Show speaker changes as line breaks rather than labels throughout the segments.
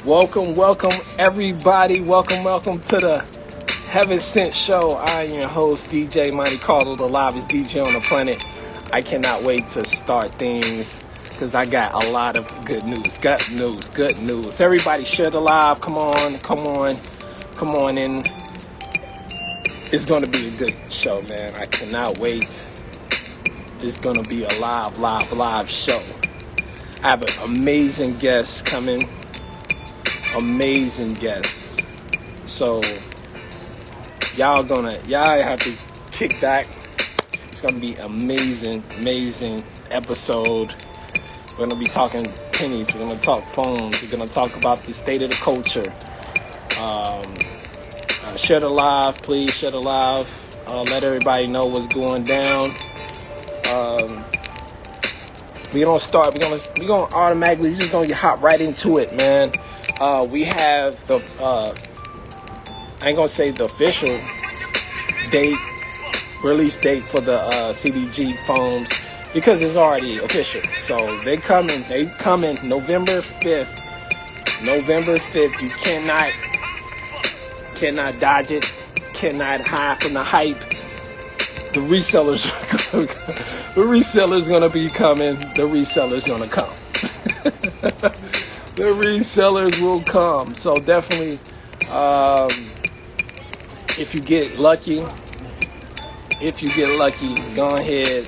Welcome everybody. Welcome to the Heaven Sent Show. I am your host, DJ Monte Carlo, the livest DJ on the planet. I cannot wait to start things because I got a lot of good news. Good news. Everybody share the live. Come on in. It's going to be a good show, man. I cannot wait. It's going to be a live show. I have an amazing guest coming. Amazing guests. So y'all have to kick back. It's gonna be amazing episode. We're gonna be talking pennies. We're gonna talk phones. We're gonna talk about the state of the culture. Share the live, please. Share the live. Let everybody know what's going down. We're gonna automatically just gonna hop right into it, man. We have the, I ain't gonna say the official release date for the CDG foams because it's already official. So they coming November 5th. You cannot dodge it, cannot hide from the hype. The resellers gonna be coming. The resellers gonna come. The resellers will come. So definitely, if you get lucky, go ahead,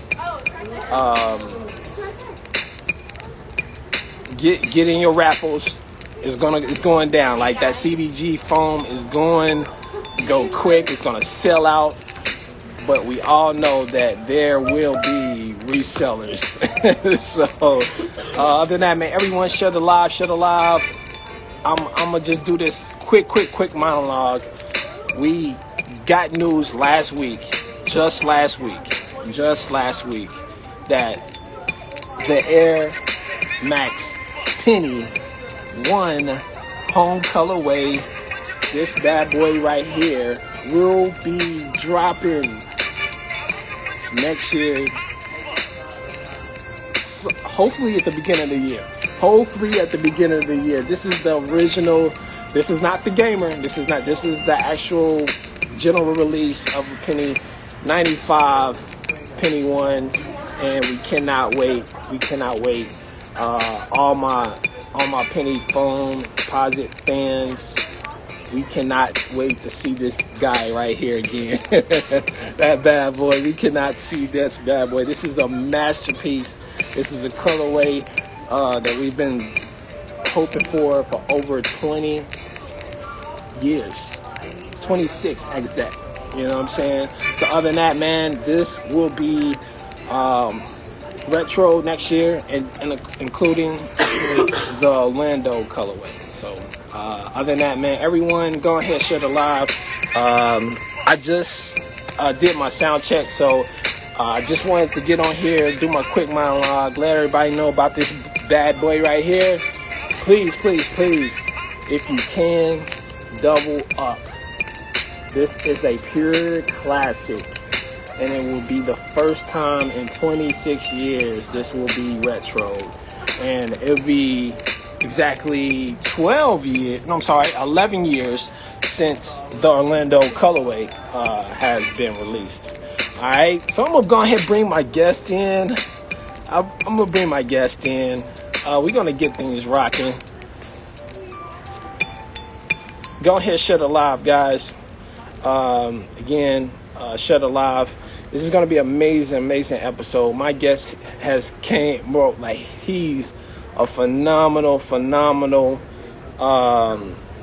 get in your raffles. It's going down. Like that CDG foam is going to go quick. It's going to sell out. But we all know that there will be resellers. So, other than that, man, everyone share the live. I'm going to just do this quick monologue. We got news just last week, that the Air Max Penny 1 home colorway, this bad boy right here, will be dropping next year, hopefully at the beginning of the year. This is the original. This is not the gamer. This is the actual general release of a Penny 95 Penny 1, and we cannot wait. All my Penny Foamposite fans, we cannot wait to see this guy right here again. That bad boy. We cannot see this bad boy. This is a masterpiece. This is a colorway that we've been hoping for over 20 years. 26 exact. You know what I'm saying? So other than that, man, this will be retro next year, and including the Orlando colorway. So other than that, man, everyone go ahead, share the live. I just did my sound check, so I just wanted to get on here, do my quick monologue, let everybody know about this bad boy right here. Please, if you can, double up. This is a pure classic, and it will be the first time in 26 years this will be retro, and it'll be exactly 11 years since the Orlando colorway has been released. All right, so I'm gonna go ahead and bring my guest in. We're gonna get things rocking. Go ahead, share the live, guys. Again, share the live. This is gonna be an amazing episode. My guest he's a phenomenal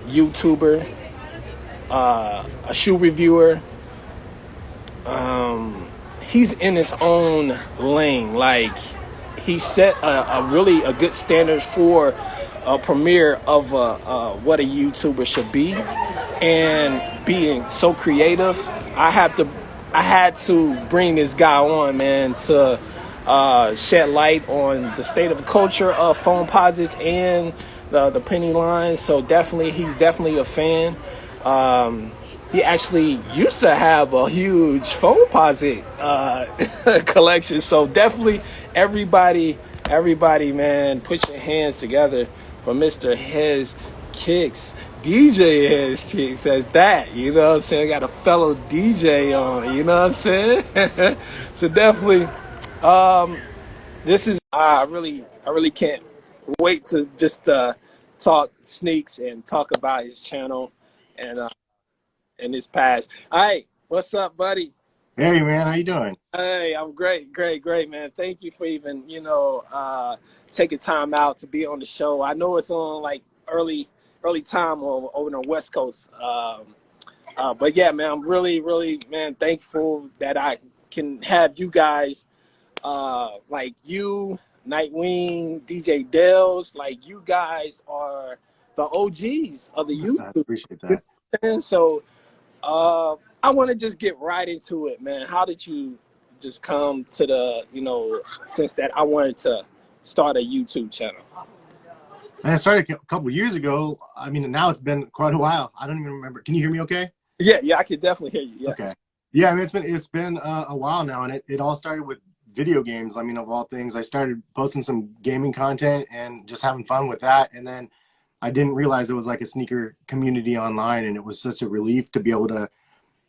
YouTuber, a shoe reviewer. He's in his own lane. Like, he set a good standard for a premiere of what a YouTuber should be, and being so creative. I had to bring this guy on, man, to shed light on the state of the culture of Foamposites and the penny line. So he's definitely a fan. He actually used to have a huge Foamposite collection. So definitely everybody, man, put your hands together for Mr. Hez kicks. DJ has kicks at that. You know what I'm saying? I got a fellow DJ on. You know what I'm saying? So definitely, this is I really can't wait to just talk Sneaks and talk about his channel and his past. All right, what's up, buddy?
Hey man, how you doing?
Hey, I'm great, great, great, man. Thank you for even, taking time out to be on the show. I know it's on like early time over on the West Coast. But yeah, man, I'm really, really, man, thankful that I can have you guys, like you, Nightwing, DJ Dells, like you guys are the OGs of the
I
YouTube.
appreciate that.
And so I want to just get right into it, man. How did you just come to the, since that I wanted to start a YouTube channel?
And I started a couple years ago. I mean, now it's been quite a while. I don't even remember. Can you hear me okay?
Yeah, yeah, I can definitely hear you. Yeah.
Okay. Yeah, I mean, it's been a while now, and it all started with video games. I mean, of all things, I started posting some gaming content and just having fun with that. And then I didn't realize it was like a sneaker community online, and it was such a relief to be able to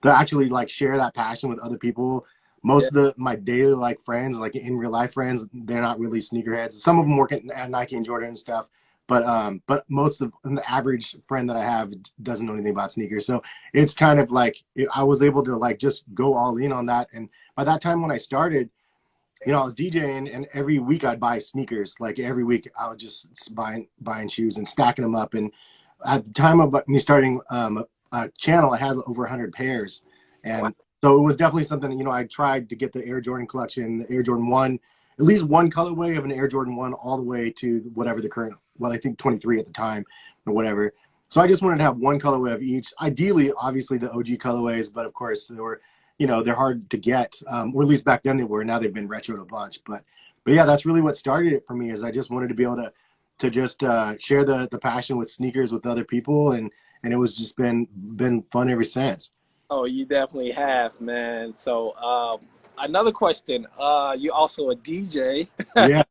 actually like share that passion with other people.
Yeah.
Most of my daily like friends, like in real life friends, they're not really sneakerheads. Some of them work at Nike and Jordan and stuff, but most of the average friend that I have doesn't know anything about sneakers. So it's kind of like I was able to like just go all in on that. And by that time when I started, I was DJing, and every week I'd buy sneakers. Like every week I was just buying shoes and stacking them up. And at the time of me starting a channel, I had over 100 pairs.
Wow.
And so it was definitely something, I tried to get the Air Jordan collection, the Air Jordan 1, at least one colorway of an Air Jordan 1 all the way to whatever the current, well, I think 23 at the time or whatever. So I just wanted to have one colorway of each. Ideally, obviously the OG colorways, but of course they were, they're hard to get, or at least back then they were. Now they've been retroed a bunch. But yeah, that's really what started it for me, is I just wanted to be able to just share the passion with sneakers with other people, and it was just been fun ever since.
Oh, you definitely have, man. So another question. You also a DJ.
Yeah,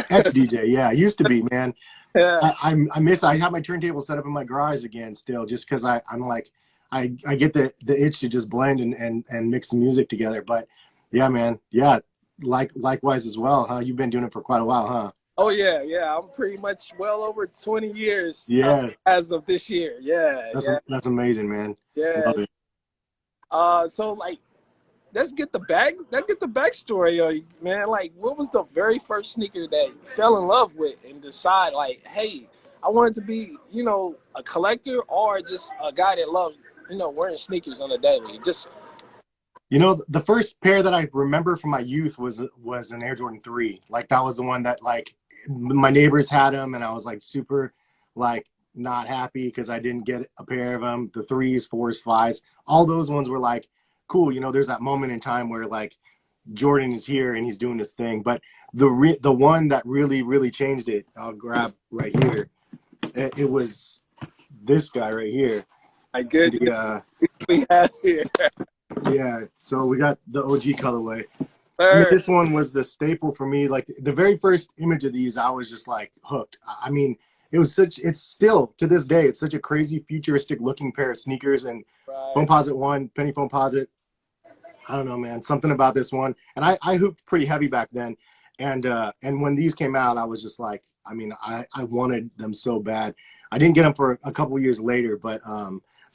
ex DJ. Yeah, I used to be, man.
Yeah.
I miss. I have my turntable set up in my garage again still, just because I'm like, I get the itch to just blend and mix the music together. But yeah, man. Yeah, likewise as well, huh? You've been doing it for quite a while, huh?
Oh yeah, yeah. I'm pretty much well over 20 years
Yeah,
as of this year. Yeah, yeah,
that's amazing, man.
yeah.
Love it.
So like, let's get the backstory, man. Like, what was the very first sneaker that you fell in love with and decide like, hey, I wanted to be, a collector or just a guy that loves, wearing sneakers on a daily. Just
The first pair that I remember from my youth was an Air Jordan 3. Like that was the one that like my neighbors had them, and I was like super like not happy because I didn't get a pair of them. The threes, fours, fives, all those ones were like cool. There's that moment in time where like Jordan is here and he's doing this thing. But the one that really changed it, I'll grab right here. It was this guy right here.
my goodness,
The
we have here.
Yeah, so we got the OG colorway. I mean,
Third.
this one was the staple for me. Like the very first image of these, I was just like hooked. I mean, it's still to this day, it's such a crazy futuristic looking pair of sneakers. And
Right.
Foamposite 1, penny Foamposite. I don't know, man, something about this one. And I hooped pretty heavy back then. And when these came out, I was just like, I mean, I wanted them so bad. I didn't get them for a couple years later, but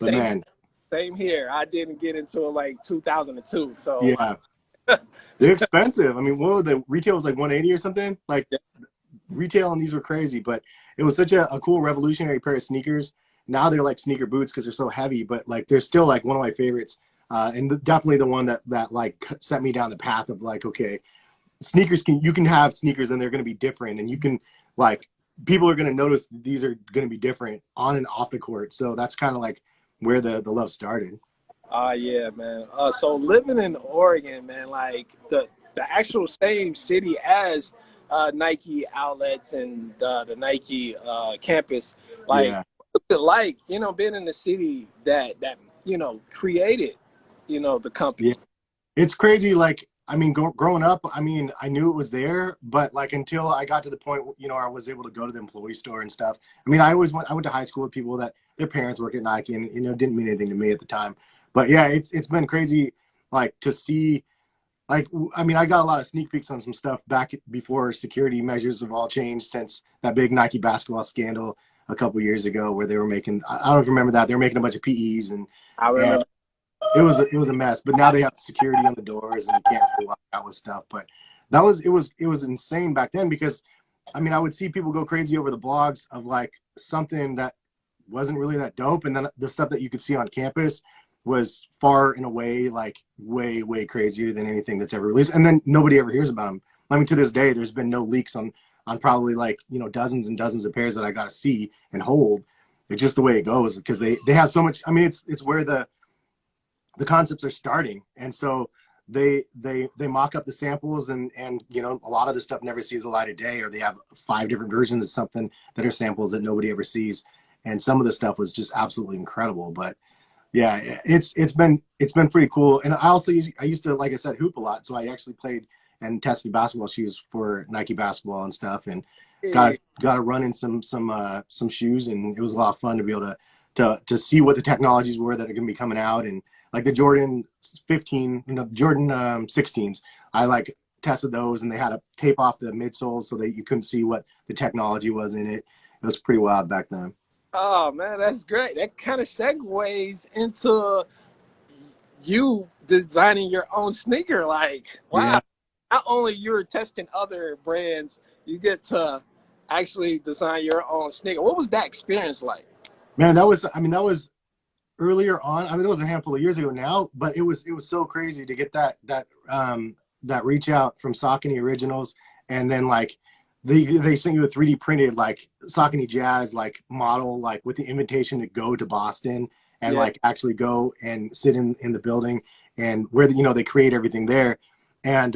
Same,
man,
same here. I didn't get into it like 2002. So
yeah. They're expensive. I mean, what were the retail was like 180 or something? Like retail on these were crazy, but it was such a cool revolutionary pair of sneakers. Now they're like sneaker boots because they're so heavy, but like they're still like one of my favorites. And definitely the one that like set me down the path of like, okay, you can have sneakers and they're going to be different, and you can like people are going to notice these are going to be different on and off the court. So that's kind of like where the love started.
yeah, man. So living in Oregon, man, like the actual same city as Nike outlets and the Nike campus, like
Yeah.
what's it like, being in the city that created, the
Yeah.
company.
It's crazy. Like I mean, growing up, I mean, I knew it was there, but like until I got to the point, you know, I was able to go to the employee store and stuff. I mean, I went to high school with people that their parents worked at Nike, and you know, it didn't mean anything to me at the time. But yeah, it's been crazy, like to see. Like, I mean, I got a lot of sneak peeks on some stuff back before security measures have all changed since that big Nike basketball scandal a couple years ago, where they were making, I don't know if you remember that, they were making a bunch of PEs,
I
and
remember.
it was a mess. But now they have security on the doors and you can't really walk out with stuff. But it was insane back then, because I mean, I would see people go crazy over the blogs of like something that wasn't really that dope, and then the stuff that you could see on campus was far and away, like way crazier than anything that's ever released. And then nobody ever hears about them. I mean, to this day, there's been no leaks on probably, like, you know, dozens and dozens of pairs that I got to see and hold. It's just the way it goes, because they have so much. I mean, it's where the concepts are starting, and so they mock up the samples, and you know, a lot of the stuff never sees the light of day, or they have 5 different versions of something that are samples that nobody ever sees. And some of the stuff was just absolutely incredible. But yeah, it's been pretty cool. And I used to, like I said, hoop a lot, so I actually played and tested basketball shoes for Nike basketball and stuff, and got to run in some shoes, and it was a lot of fun to be able to see what the technologies were that are going to be coming out. And like the Jordan 15, you know, Jordan 16s, I like tested those, and they had to tape off the midsoles so that you couldn't see what the technology was in it. It was pretty wild back then.
Oh man, that's great. That kind of segues into you designing your own sneaker. Like, wow,
Yeah,
not only you're testing other brands, you get to actually design your own sneaker. What was that experience like?
man, that was earlier on. I mean, it was a handful of years ago now, but it was so crazy to get that reach out from Saucony Originals, and then like they sent you a 3D printed like Saucony Jazz like model, like with the invitation to go to Boston and
Yeah,
like actually go and sit in the building, and where you know, they create everything there. And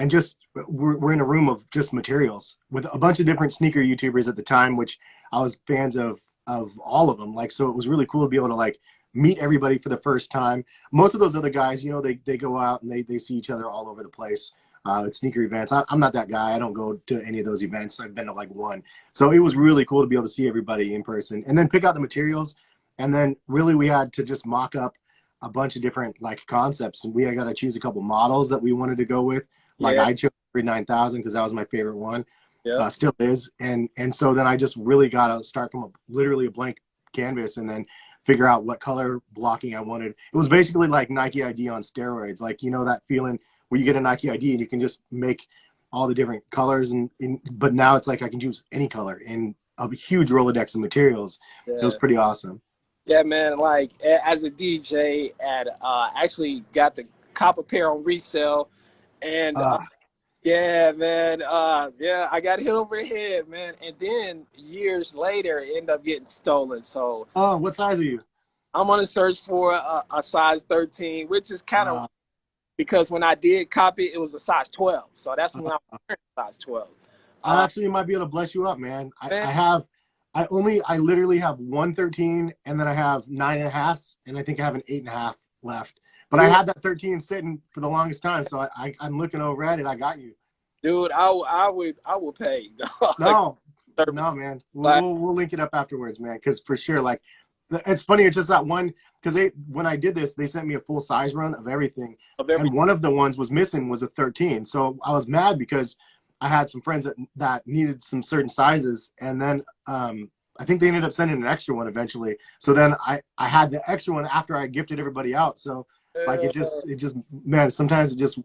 just we're in a room of just materials with a bunch of different sneaker YouTubers at the time, which I was fans of all of them. Like, so it was really cool to be able to like meet everybody for the first time. Most of those other guys, you know, they go out and they see each other all over the place at sneaker events. I'm not that guy. I don't go to any of those events. I've been to like one. So it was really cool to be able to see everybody in person and then pick out the materials. And then really we had to just mock up a bunch of different like concepts, and we got to choose a couple models that we wanted to go with. Like
yeah,
I chose 9000 because that was my favorite one,
yeah.
still is. And so then I just really got to start from literally a blank canvas, and then figure out what color blocking I wanted. It was basically like Nike ID on steroids. Like, you know, that feeling where you get a Nike ID and you can just make all the different colors, but now it's like I can choose any color in a huge Rolodex of materials. It was
Yeah.
pretty awesome.
Yeah, man. Like as a DJ, at actually got the copper pair on resale, and
Uh,
yeah, man. Yeah, I got hit over the head, man. And then years later, it ended up getting stolen. So
oh, what size are you?
I'm on a search for a size 13, which is kind of
Uh,
because when I did copy, it was a size 12. So that's when I was wearing size 12.
I
Uh,
actually might be able to bless you up, man.
man,
I literally have 113, and then I have 9.5s, and I think I have an 8.5 left. But I
dude,
had that 13 sitting for the longest time, so I'm looking over at it. I got you.
dude, I would pay. Dog.
No, no, man.
Like,
We'll link it up afterwards, man. Because for sure, like, it's funny. It's just that one, because when I did this, they sent me a full size run of everything,
of every
and one of the ones was missing was a 13. So I was mad because I had some friends that needed some certain sizes, and then I think they ended up sending an extra one eventually. So then I had the extra one after I gifted everybody out. So like it just man, sometimes it just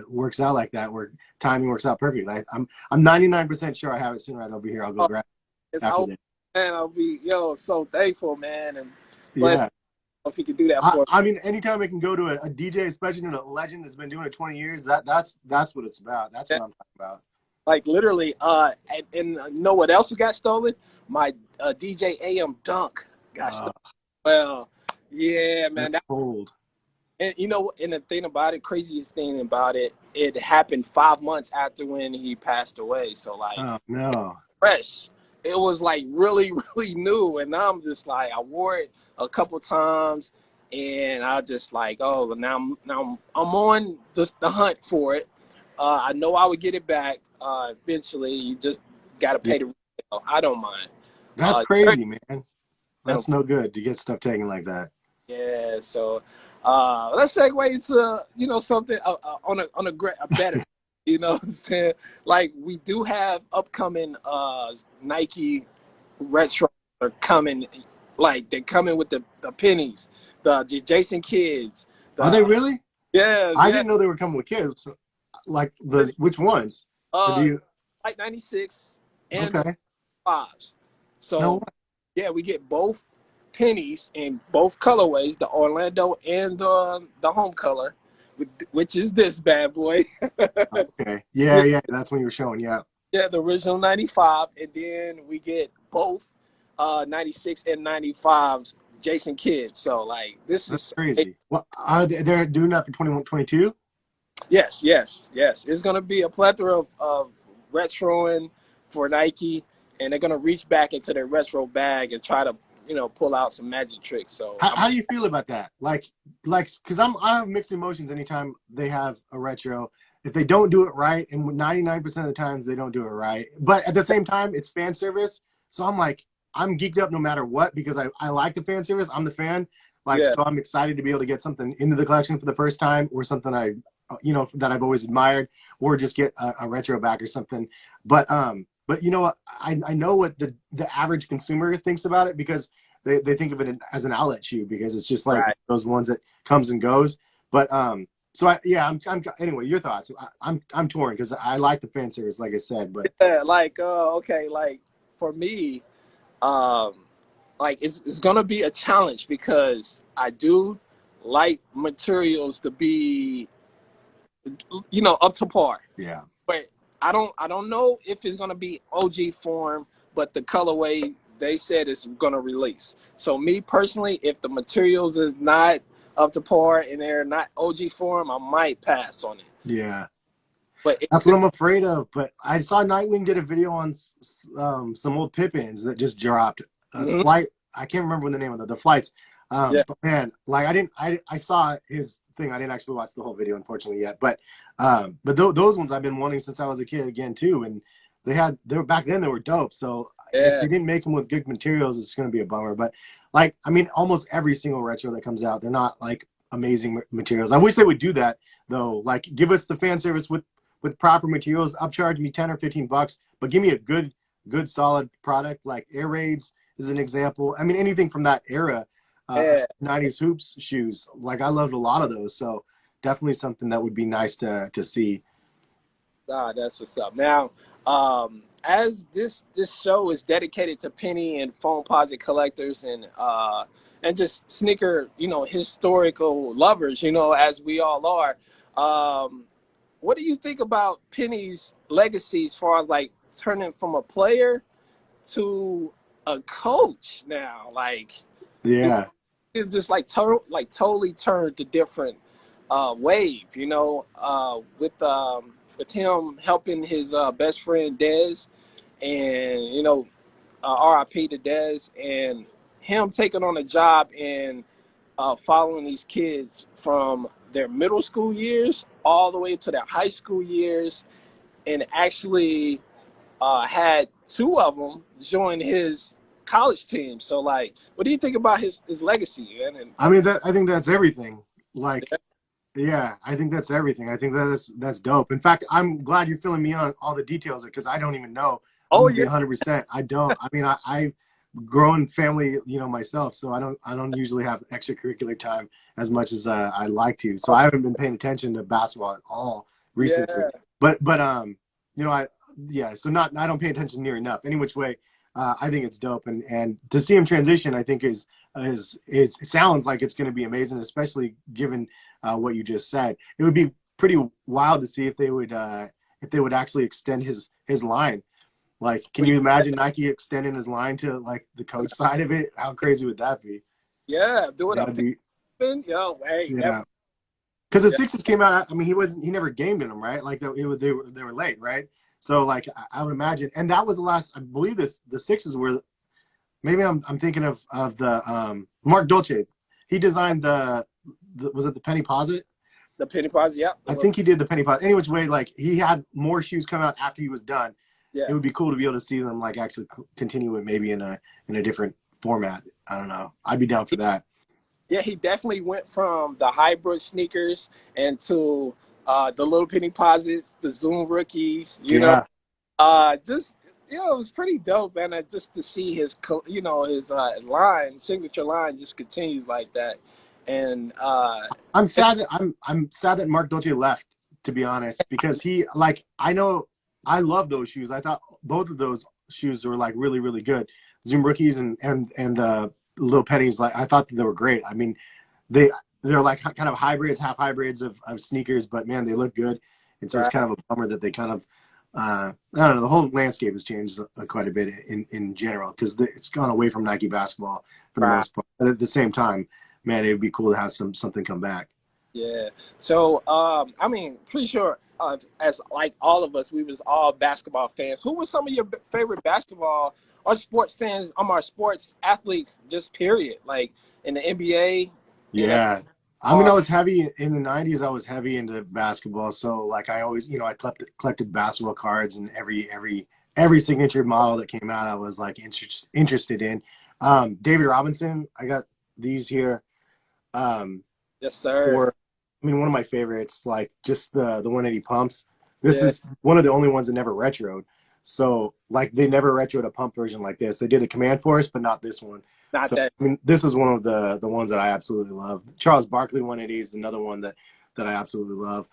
works out like that, where timing works out perfect. I'm 99% sure I have it sitting right over here. I'll go grab
it's
it after
all,
this.
man. I'll be so thankful, man, and blessed
Yeah.
if he could do that for me.
I mean, anytime I can go to a DJ, especially a legend that's been doing it 20 years, that's what it's about. That's what I'm talking about.
Like literally, and know what else got stolen? My DJ AM Dunk got stolen.
Uh,
Well, yeah, man.
that's cold.
And you know, and the thing about it, craziest thing about it, it happened 5 months after when he passed away. So like
Oh no.
fresh. It was like really, really new. And now I'm just like, I wore it a couple times. and I just like, oh, I'm on the hunt for it. I know I would get it back eventually. You just got to
Yeah.
pay the retail. I don't mind.
That's
Very
crazy, man. That's
minimal.
no good to get stuff taken like that.
Yeah, so let's segue into something a better, what I'm saying? Like we do have upcoming Nike retro are coming, like they're coming with the pennies, the Jason Kids,
Are they
the
really?
yeah
I
yeah
didn't know they were coming with kids. Like the which ones? Or do
uh
you?
like 96 and
Okay.
fives.
No.
So yeah, we get both pennies in both colorways, the Orlando and the home color, which is this bad boy.
Okay. Yeah,
Yeah,
yeah. That's when you were showing. Yeah.
yeah, the original 95, and then we get both 96 and 95's Jason Kidd. So like this
That's
is
crazy. Well, are they're doing that for 21, 22?
yes, yes, yes. It's gonna be a plethora of retroing for Nike, and they're gonna reach back into their retro bag and try to pull out some magic tricks. So
How do you feel about that? Like, because I have mixed emotions anytime they have a retro. If they don't do it right, and 99% of the times they don't do it right, but at the same time, it's fan service. So I'm like, I'm geeked up no matter what because I like the fan service. I'm the fan. Like,
yeah,
so I'm excited to be able to get something into the collection for the first time or something that I've always admired, or just get a retro back or something. But you know what? I know what the average consumer thinks about it because they think of it as an outlet shoe because it's just like
right.
those ones that comes and goes. But so I'm anyway. Your thoughts? I'm torn because I like the fan service, like I said. But
Yeah, like okay, like for me, um, like it's gonna be a challenge because I do like materials to be up to par.
yeah,
But I don't know if it's gonna be OG form, but the colorway they said is gonna release. So me personally, if the materials is not up to par and they're not OG form, I might pass on it.
yeah,
But
that's
it's
what
just
I'm afraid of. But I saw Nightwing did a video on some old Pippins that just dropped.
mhm,
Flight. I can't remember the name of the flights.
yeah,
But man, like I saw his thing. I didn't actually watch the whole video, unfortunately, yet. But those ones I've been wanting since I was a kid again too. And they were back then they were dope. So if
yeah,
they didn't make them with good materials, it's going to be a bummer. But like, I mean, almost every single retro that comes out, they're not like amazing materials. I wish they would do that though. Like, give us the fan service with proper materials, upcharge me 10 or 15 bucks, but give me a good solid product. Like Air Raids is an example. I mean, anything from that era,
yeah.
90s hoops shoes. Like I loved a lot of those. So definitely something that would be nice to see.
Ah, that's what's up. Now, as this show is dedicated to penny and Foamposite collectors and just sneaker, historical lovers, as we all are. Um, what do you think about Penny's legacy as far as like turning from a player to a coach now? Like
Yeah.
it's just like totally turned to different wave, with him helping his best friend Dez, and RIP to Dez, and him taking on a job and following these kids from their middle school years all the way to their high school years, and actually had two of them join his college team. So, like, what do you think about his legacy, man? And
I mean, I think that's everything. Like, yeah, I think that's everything. I think that's dope. In fact, I'm glad you're filling me on all the details because I don't even know. I'm
oh
gonna be
yeah,
100%. I don't. I mean, I've grown family, myself, so I don't usually have extracurricular time as much as I like to. So I haven't been paying attention to basketball at all recently.
yeah,
But I yeah. So not I don't pay attention near enough. Any which way, I think it's dope, and to see him transition, I think is it sounds like it's going to be amazing, especially given what you just said. It would be pretty wild to see if they would actually extend his line. Like, can you imagine Nike extending his line to like the coach side of it? How crazy would that be?
yeah, doing a
That'd be
yo, hey, that,
yeah. Because the
yeah.
Sixes came out. I mean, he never gamed in them, right? Like they were late, right? So like I would imagine, and that was the last. I believe the Sixes were. Maybe I'm thinking of the Mark Dolce. he designed the was it the Penny Posit?
The Penny Posit, yeah.
I think he did the Penny Posit. Any which way, like he had more shoes come out after he was done.
Yeah.
It would be cool to be able to see them like actually continue it maybe in a different format. I don't know. I'd be down for that.
Yeah, he definitely went from the hybrid sneakers and to the little Penny Posits, the Zoom rookies, you know. Just it was pretty dope, man. Just to see his his signature line just continues like that. And
I'm sad that I'm sad that Mark Dolce left, to be honest, because he I know I love those shoes. I thought both of those shoes were like really, really good. Zoom rookies and the little pennies, like I thought that they were great. I mean, they're like kind of hybrids, half hybrids of sneakers, but man, they look good. And so it's kind of a bummer that they kind of I don't know, the whole landscape has changed quite a bit in general, because it's gone away from Nike basketball for the most part. But at the same time, man, it would be cool to have something come back.
Yeah. So, I mean, pretty sure as like all of us, we was all basketball fans. Who were some of your favorite basketball or sports fans, our sports athletes, just period? Like in the NBA?
Yeah. I mean, I was heavy in the 90s. I was heavy into basketball. So like I always, I collected basketball cards, and every signature model that came out, I was like interested in. David Robinson, I got these here.
Yes, sir.
One of my favorites, like just the 180 pumps. This is one of the only ones that never retroed. So like they never retroed a pump version like this. They did a Command Force, but not this one. I mean, this is one of the ones that I absolutely love. Charles Barkley 180 is another one that I absolutely love.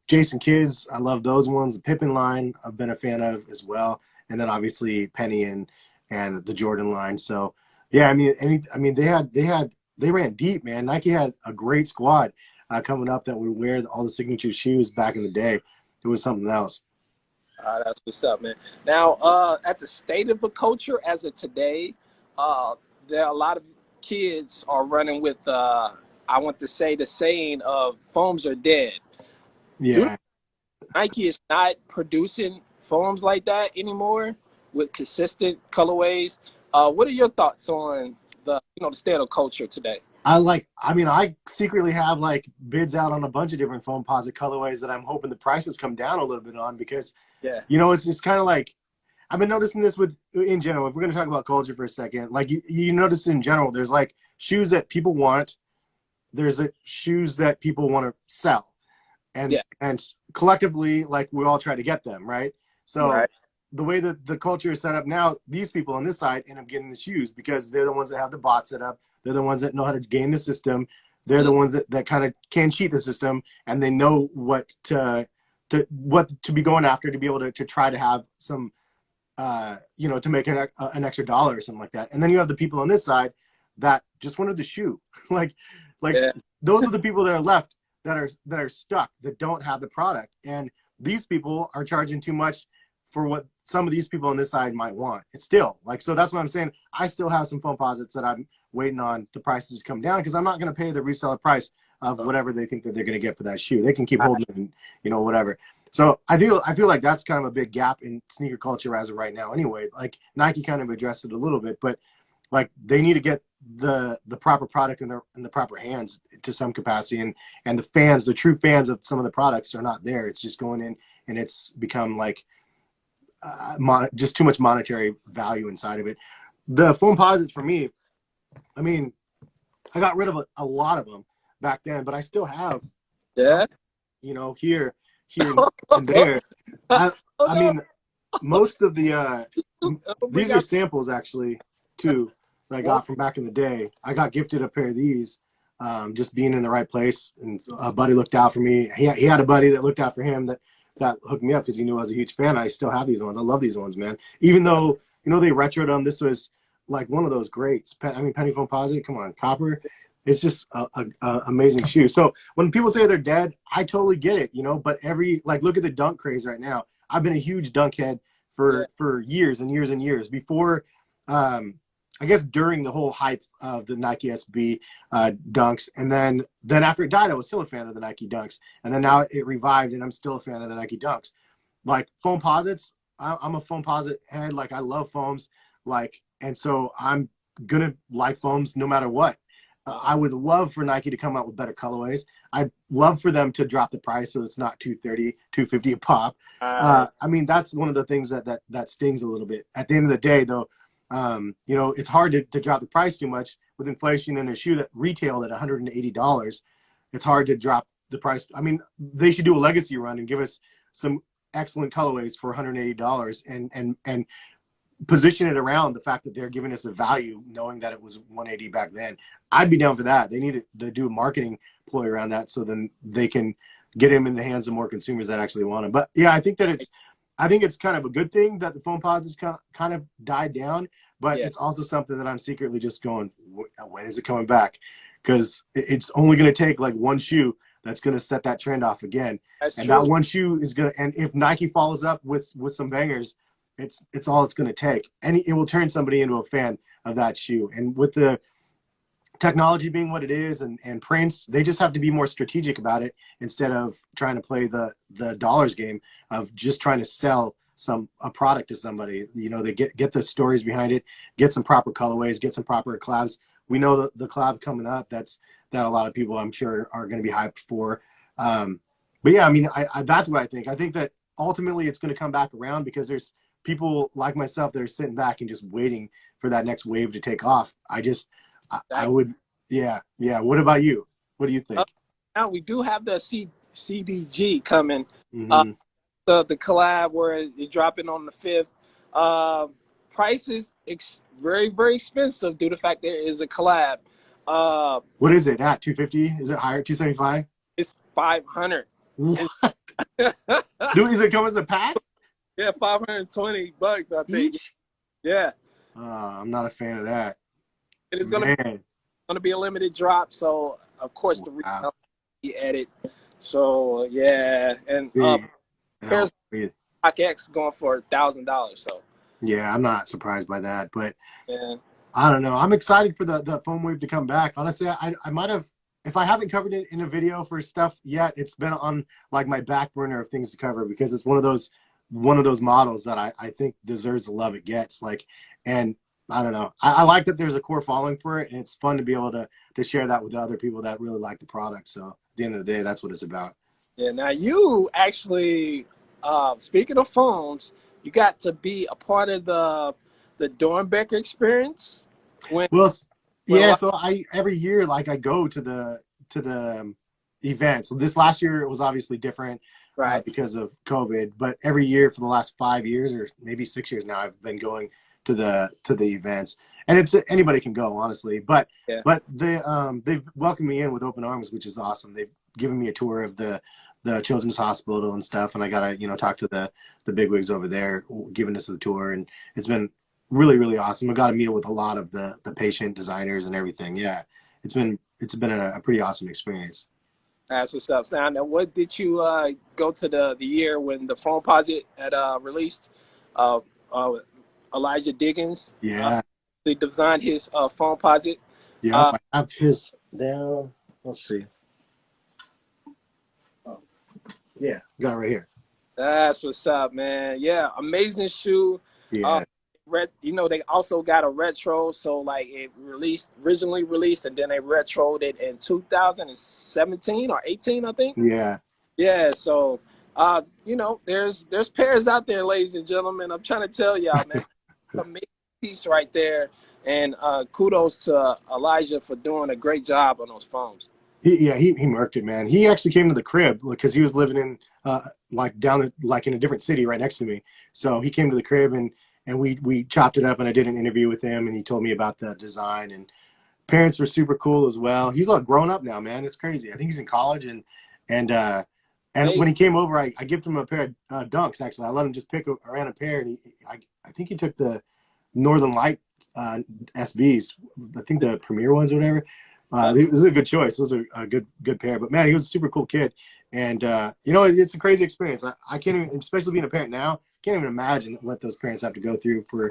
Jason Kidds, I love those ones. The Pippen line, I've been a fan of as well. And then obviously Penny and the Jordan line. So yeah, they ran deep, man. Nike had a great squad coming up that would wear all the signature shoes back in the day. It was something else.
That's what's up, man. Now, at the state of the culture as of today, there are a lot of kids are running with, I want to say the saying of foams are dead.
Yeah.
Nike is not producing foams like that anymore with consistent colorways. What are your thoughts on the state of culture today?
I secretly have like bids out on a bunch of different Foamposite colorways that I'm hoping the prices come down a little bit on, because it's just kind of like, I've been noticing this in general. If we're going to talk about culture for a second, like you notice in general, there's like shoes that people want, there's shoes that people want to sell, and collectively, like we all try to get them, right? So the way that the culture is set up now, these people on this side end up getting the shoes because they're the ones that have the bot set up. They're the ones that know how to game the system. They're the ones that kind of can cheat the system, and they know what to be going after to be able to try to have some, to make an extra dollar or something like that. And then you have the people on this side that just wanted the shoe. Those are the people that are left that are stuck, that don't have the product. And these people are charging too much for what some of these people on this side might want. It's still so that's what I'm saying. I still have some Foamposites that I'm waiting on the prices to come down, because I'm not going to pay the reseller price of whatever they think that they're going to get for that shoe. They can keep holding it and, whatever. So I feel like that's kind of a big gap in sneaker culture as of right now. Anyway, like Nike kind of addressed it a little bit, but like they need to get the proper product in the proper hands to some capacity, and the true fans of some of the products are not there. It's just going in and it's become like just too much monetary value inside of it. The Foamposites for me, I mean, I got rid of a lot of them back then, but I still have some, here and there. I mean, most of the these are samples actually too that I got from back in the day. I got gifted a pair of these, just being in the right place, and a buddy looked out for me. He had a buddy that looked out for him that hooked me up because he knew I was a huge fan. I still have these ones. I love these ones, man. Even though they retroed them, this was like one of those greats. Penny Foamposite, come on, copper. It's just a amazing shoe. So when people say they're dead, I totally get it, but look at the dunk craze right now. I've been a huge dunk head for years and years and years before, I guess during the whole hype of the Nike SB dunks. And then after it died, I was still a fan of the Nike dunks. And then now it revived and I'm still a fan of the Nike dunks. Like Foamposites, I'm a Foamposite head. Like I love foams. And so I'm going to like foams no matter what. I would love for Nike to come out with better colorways. I'd love for them to drop the price so it's not 230, 250 a pop. I mean, that's one of the things that stings a little bit. At the end of the day, though, you know, it's hard to drop the price too much with inflation in a shoe that retailed at $180. It's hard to drop the price. I mean, they should do a legacy run and give us some excellent colorways for $180 and position it around the fact that they're giving us a value, knowing that it was 180 back then. I'd be down for that. They need to do a marketing ploy around that so then they can get him in the hands of more consumers that actually want him. But yeah, I think it's kind of a good thing that the Foamposites kind of died down, but it's also something that I'm secretly just going, when is it coming back? Because it's only going to take like one shoe that's going to set that trend off again. That's true. That one shoe is going to, and if Nike follows up with some bangers, it's all it's going to take. And it will turn somebody into a fan of that shoe. And with the technology being what it is and prints, they just have to be more strategic about it instead of trying to play the dollars game of just trying to sell a product to somebody. You know, they get the stories behind it, get some proper colorways, get some proper collabs. We know the collab coming up that a lot of people I'm sure are going to be hyped for. But yeah, I mean, I that's what I think. I think that ultimately it's going to come back around because there's people like myself that are sitting back and just waiting for that next wave to take off. I would, yeah. What about you? What do you think?
Now we do have the CDG coming. Mm-hmm. The collab where you're dropping on the 5th. Prices very, very expensive due to the fact there is a collab.
What is it at? 250? Is it higher? 275?
It's 500.
What? Dude, is it come as a pack?
Yeah, $520, I think.
Each?
Yeah.
I'm not a fan of that.
It is going to be a limited drop, so of course the retail be added. So yeah, and there's X going for $1,000. So
yeah, I'm not surprised by that, but
yeah.
I don't know. I'm excited for the foam wave to come back. Honestly, I might have, if I haven't covered it in a video for stuff yet, it's been on like my back burner of things to cover because it's one of those models that I think deserves the love it gets. Like, and I don't know. I like that there's a core following for it, and it's fun to be able to share that with other people that really like the product. So at the end of the day, that's what it's about.
Yeah. Now you actually, speaking of foams, you got to be a part of the Dornbecker experience.
So every year, like I go to the event. So this last year it was obviously different, right, because of COVID. But every year for the last 5 years or maybe 6 years now, I've been going to the events, and it's anybody can go, honestly. But they've welcomed me in with open arms, which is awesome. They've given me a tour of the Children's Hospital and stuff, and I got to talk to the bigwigs over there, giving us the tour, and it's been really, really awesome. I got to meet with a lot of the patient designers and everything. Yeah, it's been a pretty awesome experience.
That's what's up. Now, what did you go to the year when the Foamposite had released? Elijah Diggins.
Yeah.
They designed his Foamposite.
Yeah, I have his down. Let's see. Oh, yeah, got it right here.
That's what's up, man. Yeah, amazing shoe.
Yeah.
They also got a retro, so like it originally released, and then they retroed it in 2017 or 18, I think.
Yeah.
Yeah. So, there's pairs out there, ladies and gentlemen. I'm trying to tell y'all, man. Amazing piece right there, and kudos to Elijah for doing a great job on those foams.
He murked it, man. He actually came to the crib because he was living in in a different city right next to me. So he came to the crib and we chopped it up, and I did an interview with him, and he told me about the design, and parents were super cool as well. He's like grown up now, man. It's crazy. I think he's in college, and when he came over, I gifted him a pair of Dunks. Actually, I let him just pick around a pair, and I think he took the Northern Light SBs. I think the Premier ones or whatever. It was a good choice. It was a good pair. But man, he was a super cool kid, and it's a crazy experience. I can't even, especially being a parent now, can't even imagine what those parents have to go through for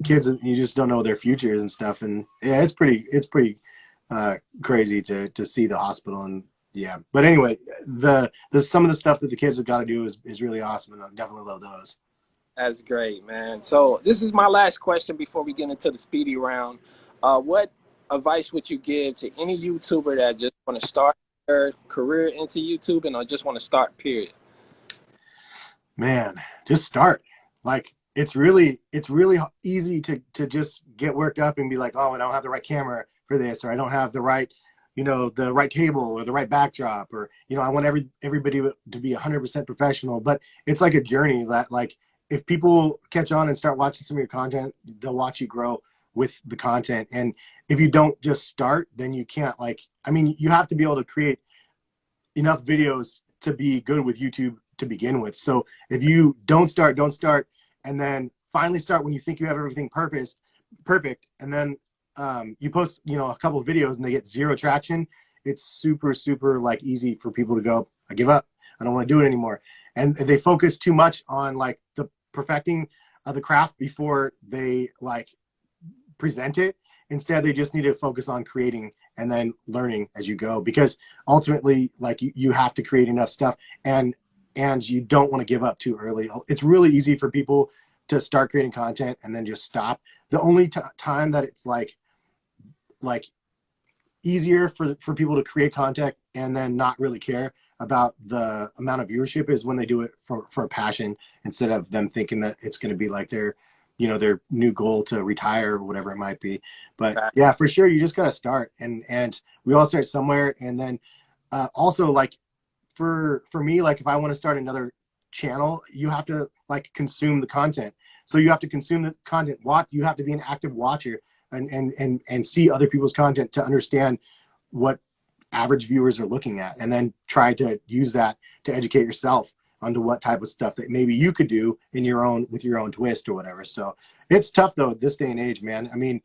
kids. You just don't know their futures and stuff. And yeah, it's pretty crazy to see the hospital. And yeah, but anyway, the some of the stuff that the kids have got to do is really awesome, and I definitely love those.
That's great, man. So this is my last question before we get into the speedy round. What advice would you give to any YouTuber that just want to start their career into YouTube and or just want to start, period?
Man, just start. Like it's really easy to just get worked up and be like, oh, I don't have the right camera for this, or I don't have the right, the right table or the right backdrop, or I want everybody to be 100% professional. But it's like a journey that, like, if people catch on and start watching some of your content, they'll watch you grow with the content. And if you don't just start, then you can't, you have to be able to create enough videos to be good with YouTube to begin with. So if you don't start, and then finally start when you think you have everything perfect, and then you post, a couple of videos and they get zero traction, it's super easy for people to go, I give up. I don't want to do it anymore. And they focus too much on the perfecting of the craft before they present it. Instead, they just need to focus on creating and then learning as you go, because ultimately, you have to create enough stuff, and you don't want to give up too early. It's really easy for people to start creating content and then just stop. The only time that it's easier for people to create content and then not really care about the amount of viewership is when they do it for a passion, instead of them thinking that it's going to be their new goal to retire or whatever it might be. But yeah, for sure, you just got to start, and we all start somewhere. And then also, for me, if I want to start another channel, you have to consume the content. So you have to consume the content. You have to be an active watcher and see other people's content to understand what average viewers are looking at, and then try to use that to educate yourself onto what type of stuff that maybe you could do with your own twist or whatever. So it's tough though, this day and age, man. I mean,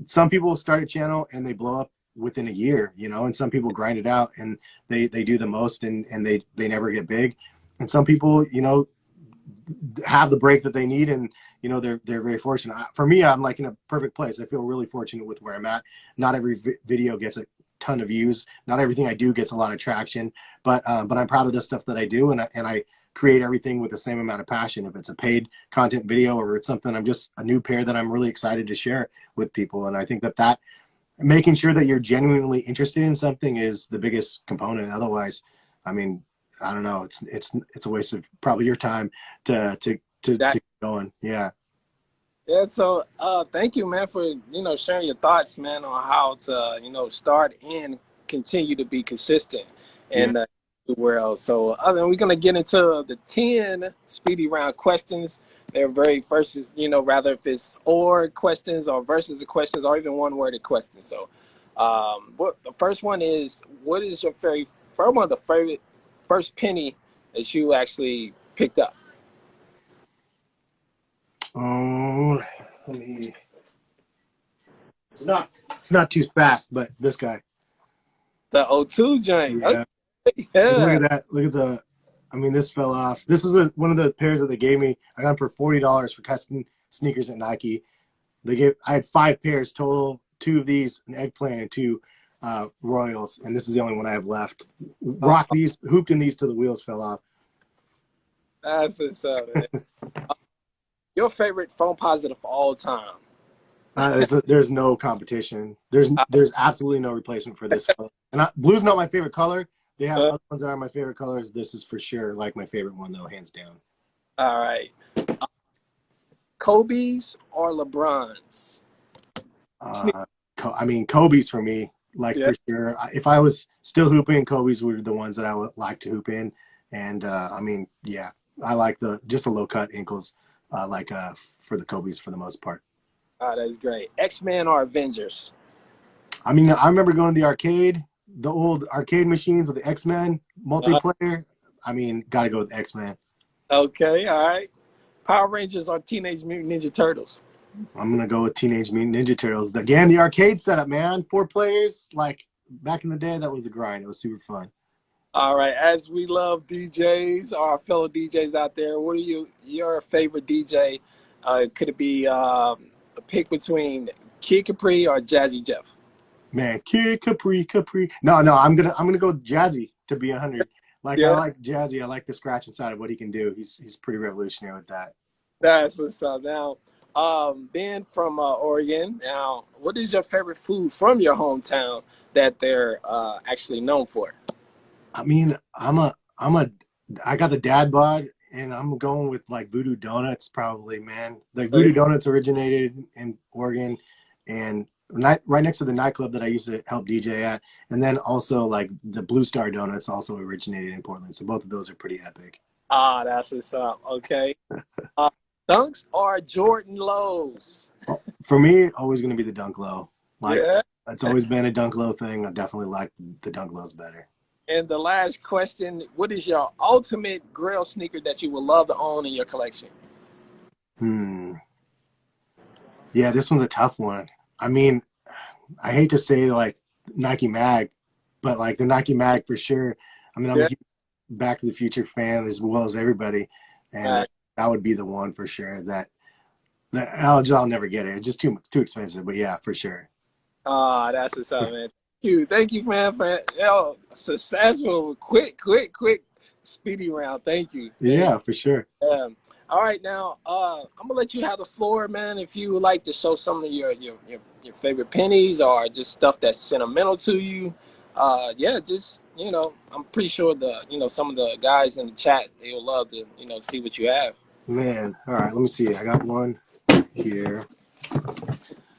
some people start a channel and they blow up within a year, and some people grind it out and they do the most and they never get big. And some people, have the break that they need, and they're very fortunate. For me, I'm in a perfect place. I feel really fortunate with where I'm at. Not every video gets a ton of views. Not everything I do gets a lot of traction, but I'm proud of the stuff that I do, and I create everything with the same amount of passion. If it's a paid content video or it's something, I'm just a new pair that I'm really excited to share with people. And I think that making sure that you're genuinely interested in something is the biggest component. Otherwise, I mean, I don't know, it's a waste of probably your time to keep going. Yeah.
So thank you, man, for sharing your thoughts, man, on how to start and continue to be consistent in the world. So we're gonna get into the 10 speedy round questions. They're very first, rather if it's or questions or versus questions or even one worded questions. So the first one is, what is your favorite first penny that you actually picked up?
Oh, it's not too fast, but this guy.
The O2 joint.
Yeah.
Okay. Yeah.
Look at that. Look at this fell off. This is one of the pairs that they gave me. I got them for $40 for testing sneakers at Nike. I had 5 pairs total, 2 of these, an eggplant, and 2 Royals, and this is the only one I have left. These, hooped in these till the wheels fell off.
That's what's up, man. Your favorite Foamposite of all time?
There's no competition. There's absolutely no replacement for this color. And blue's not my favorite color. They have other ones that are my favorite colors. This is for sure my favorite one though, hands down.
All right. Kobe's or LeBron's?
Kobe's for me, for sure. If I was still hooping, Kobe's were the ones that I would like to hoop in. And I like just the low cut ankles, for the Kobe's for the most part.
Oh, that's great. X-Men or Avengers?
I remember going to the arcade, the old arcade machines with the X-Men multiplayer. Got to go with X-Men.
Okay, all right. Power Rangers or Teenage Mutant Ninja Turtles?
I'm going to go with Teenage Mutant Ninja Turtles. Again, the arcade setup, man. 4 players. Back in the day, that was the grind. It was super fun.
All right. As we love DJs, our fellow DJs out there, what are your favorite DJ? Could it be a pick between Kid Capri or Jazzy Jeff?
Man, Kid Capri. No, I'm gonna go with Jazzy to be 100. I like Jazzy. I like the scratch inside of what he can do. He's pretty revolutionary with that.
That's what's up. Now, being from Oregon, now, what is your favorite food from your hometown that they're actually known for?
I mean, I got the dad bod, and I'm going with like Voodoo Donuts probably, man. Like Voodoo Donuts originated in Oregon, and right next to the nightclub that I used to help DJ at, and then also like the Blue Star Donuts also originated in Portland. So both of those are pretty epic.
Ah, that's what's up. Okay. Uh, Dunks or Jordan lows?
For me, always going to be the Dunk Low. Like
Yeah.
it's always been a Dunk Low thing. I definitely like the Dunk Lows better.
And the last question, what is your ultimate grill sneaker that you would love to own in your collection?
Yeah, this one's a tough one. I mean, I hate to say like Nike Mag, but like the Nike Mag for sure. I mean, I'm a huge Back to the Future fan as well as everybody, and that would be the one for sure. That I'll never get it. It's just too expensive. But yeah, for sure.
Ah, that's what's up, man. Thank you, man, for successful, quick, speedy round. Thank you.
Yeah, for sure.
All right, now I'm gonna let you have the floor, man. If you would like to show some of your favorite pennies or just stuff that's sentimental to you, yeah, just I'm pretty sure some of the guys in the chat, they will love to see what you have.
Man, all right, let me see. I got one here.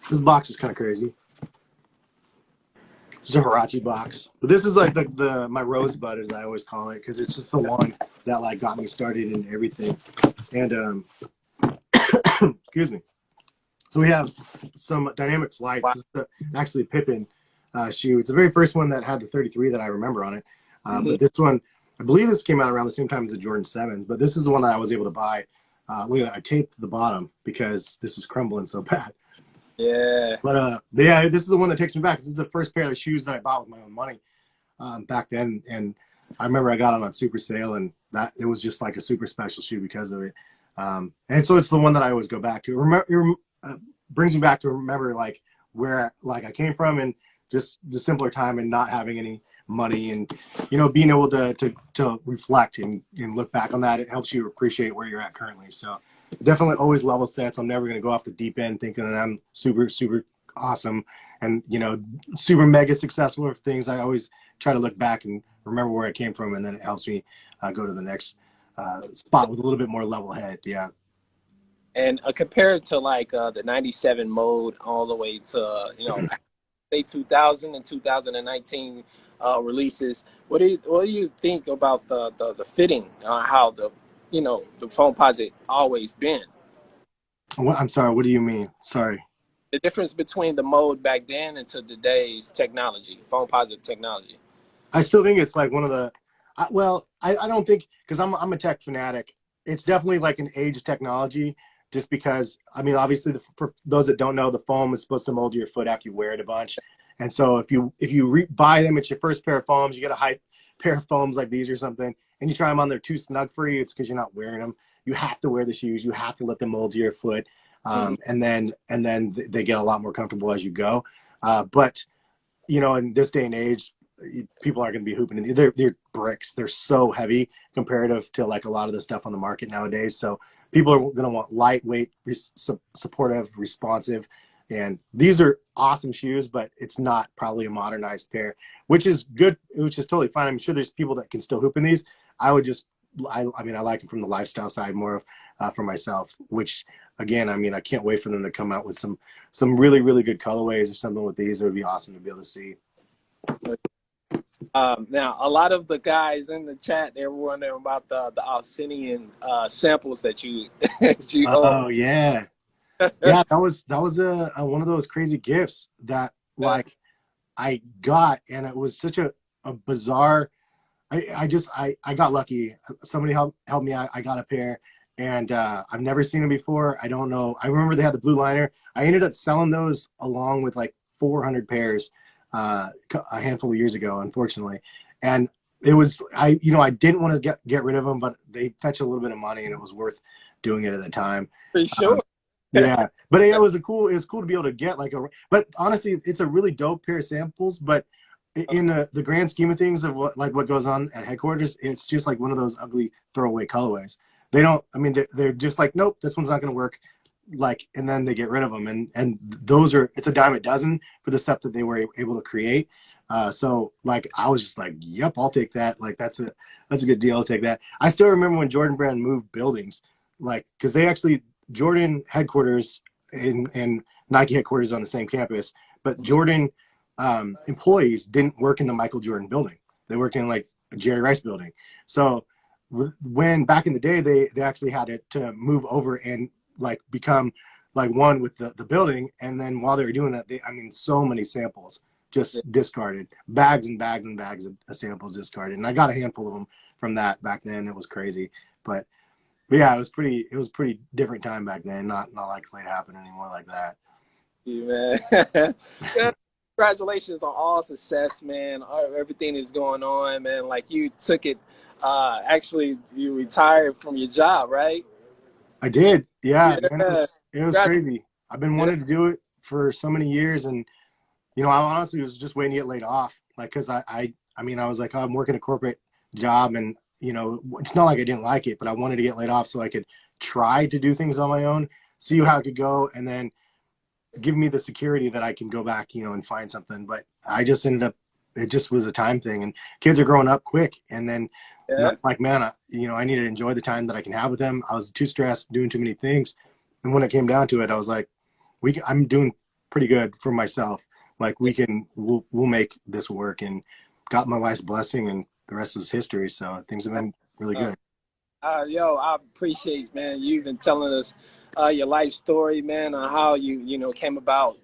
This box is kind of crazy. It's a Hirachi box, but this is like the my rosebud, as I always call it, because it's just the one that like got me started in everything. And excuse me. So we have some dynamic flights. Wow. This is actually Pippin shoe. It's the very first one that had the 33 that I remember on it. But this one, I believe this came out around the same time as the Jordan 7s. But this is the one that I was able to buy. Look, I taped the bottom because this was crumbling so bad.
Yeah.
But yeah, this is the one that takes me back. This is the first pair of shoes that I bought with my own money back then. And I remember I got it on super sale, and that it was just like a super special shoe because of it. And so it's the one that I always go back to. Remember, brings me back to remember like where like I came from, and just the simpler time and not having any money, and being able to reflect and look back on that. It helps you appreciate where you're at currently. So definitely always level sets. I'm never going to go off the deep end thinking that I'm super awesome and super mega successful with things. I always try to look back and remember where I came from, and then it helps me go to the next spot with a little bit more level head. Yeah.
And compared to like the 97 mode all the way to say 2000 and 2019 releases, what do you think about the fitting, how the Foamposite always been?
I'm sorry, what do you mean? Sorry.
The difference between the mode back then and to today's technology, Foamposite technology.
I still think it's like one of the I don't think, because I'm a tech fanatic, it's definitely like an age technology, just because I mean, obviously for those that don't know, the foam is supposed to mold your foot after you wear it a bunch. And so if you buy them, it's your first pair of foams, you get a hype pair of foams like these or something, and you try them on, they're too snug for you, it's because you're not wearing them. You have to wear the shoes, you have to let them mold to your foot, and then they get a lot more comfortable as you go. But in this day and age, people aren't going to be hooping. They're bricks. They're so heavy comparative to like a lot of the stuff on the market nowadays. So people are going to want lightweight, supportive, responsive. And these are awesome shoes, but it's not probably a modernized pair, which is good, which is totally fine. I'm sure there's people that can still hoop in these. I mean, I like them from the lifestyle side more for myself, which again, I mean, I can't wait for them to come out with some really, really good colorways or something with these. It would be awesome to be able to see.
Now, a lot of the guys in the chat, they're wondering about the Obsidian samples that you
oh yeah. Yeah, that was one of those crazy gifts that like I got, and it was such a bizarre. I got lucky. Somebody helped me. I got a pair, and I've never seen them before. I don't know. I remember they had the blue liner. I ended up selling those along with like 400 pairs a handful of years ago, unfortunately. And it was I didn't want to get rid of them, but they fetch a little bit of money, and it was worth doing it at the time.
For sure.
Yeah, but it was cool to be able to get like but honestly, it's a really dope pair of samples, but in the grand scheme of things of what goes on at headquarters, it's just like one of those ugly throwaway colorways. They don't, I mean, they're just like, nope, this one's not going to work. like, and then they get rid of them, and those are, it's a dime a dozen for the stuff that they were able to create. So like I was just like, yep, I'll take that. Like that's a good deal. I'll take that. I still remember when Jordan Brand moved buildings, like because they actually Jordan headquarters and Nike headquarters on the same campus, but Jordan employees didn't work in the Michael Jordan building. They worked in like a Jerry Rice building. So when back in the day, they actually had to move over and like become like one with the building. And then while they were doing that, I mean, so many samples just discarded, bags and bags and bags of samples discarded. And I got a handful of them from that back then. It was crazy, but yeah, it was pretty different time back then. Not likely to happen anymore like that.
Yeah, man. Yeah, congratulations on all success, man. Everything is going on, man. Like you took it. Actually, you retired from your job, right?
I did. Yeah, man,
Yeah.
it was crazy. I've been wanting to do it for so many years, and I honestly was just waiting to get laid off. Like, cause I mean, I was like, oh, I'm working a corporate job, and it's not like I didn't like it, but I wanted to get laid off so I could try to do things on my own, see how it could go, and then give me the security that I can go back, and find something. But I just ended up, it just was a time thing, and kids are growing up quick, and then like, man, I need to enjoy the time that I can have with them. I was too stressed doing too many things, and when it came down to it, I was like, I'm doing pretty good for myself. Like we'll make this work, and got my wife's blessing, and the rest is history. So things have been really good.
Yo, I appreciate, man, you've been telling us your life story, man, on how you came about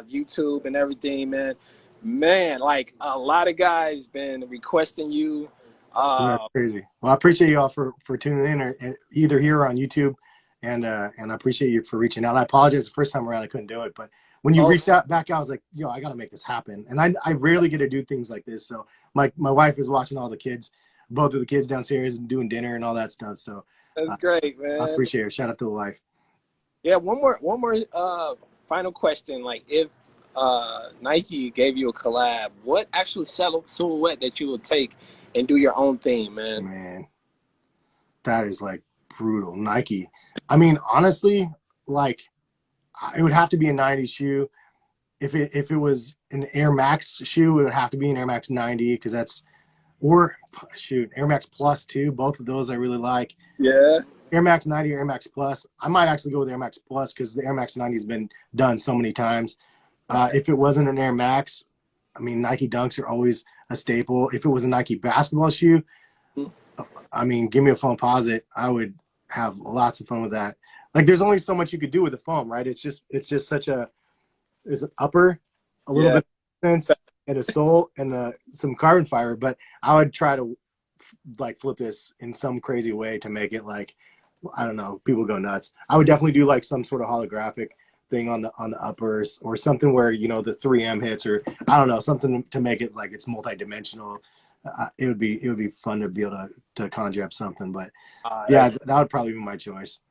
YouTube and everything, man. Man, like a lot of guys been requesting you.
That's crazy. Well, I appreciate you all for tuning in, or either here or on YouTube, and I appreciate you for reaching out. I apologize the first time around I couldn't do it, but when you reached out back, I was like, yo, I got to make this happen. And I rarely get to do things like this. So my wife is watching all the kids, both of the kids downstairs, and doing dinner and all that stuff. So
that's great, man.
I appreciate it. Shout out to the wife.
Yeah, one more final question. Like, if Nike gave you a collab, what actual silhouette that you would take and do your own thing, man?
Man, that is like brutal. Nike. I mean, honestly, like it would have to be a 90s shoe. If it was an Air Max shoe, it would have to be an Air Max 90, because that's, or shoot, Air Max Plus too. Both of those I really like.
Yeah.
Air Max 90 or Air Max Plus. I might actually go with Air Max Plus because the Air Max 90 has been done so many times. If it wasn't an Air Max, I mean, Nike Dunks are always a staple. If it was a Nike basketball shoe, I mean, give me a Foamposite. I would have lots of fun with that. Like, there's only so much you could do with the foam, right? It's just such there's an upper, a little bit of sense, and a sole, and some carbon fiber. But I would try to like flip this in some crazy way to make it like, I don't know, people go nuts. I would definitely do like some sort of holographic thing on the uppers, or something where the 3M hits, or I don't know, something to make it like it's multi-dimensional. It would be fun to be able to conjure up something. But yeah, that would probably be my choice.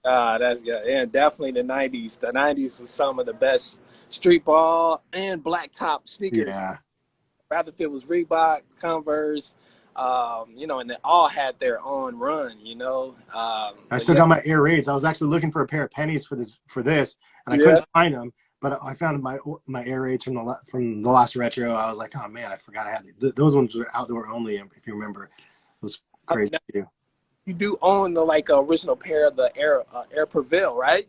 That's good. Yeah, definitely the 90s. The 90s was some of the best street ball and black top sneakers.
Yeah.
Rather if it was Reebok, Converse, and they all had their own run,
I still got my Air Raids. I was actually looking for a pair of pennies for this, and I couldn't find them. But I found my Air Raids from the last retro. I was like, oh man, I forgot I had those ones were outdoor only. If you remember, it was crazy too.
You do own the original pair of the Air Prevail, right?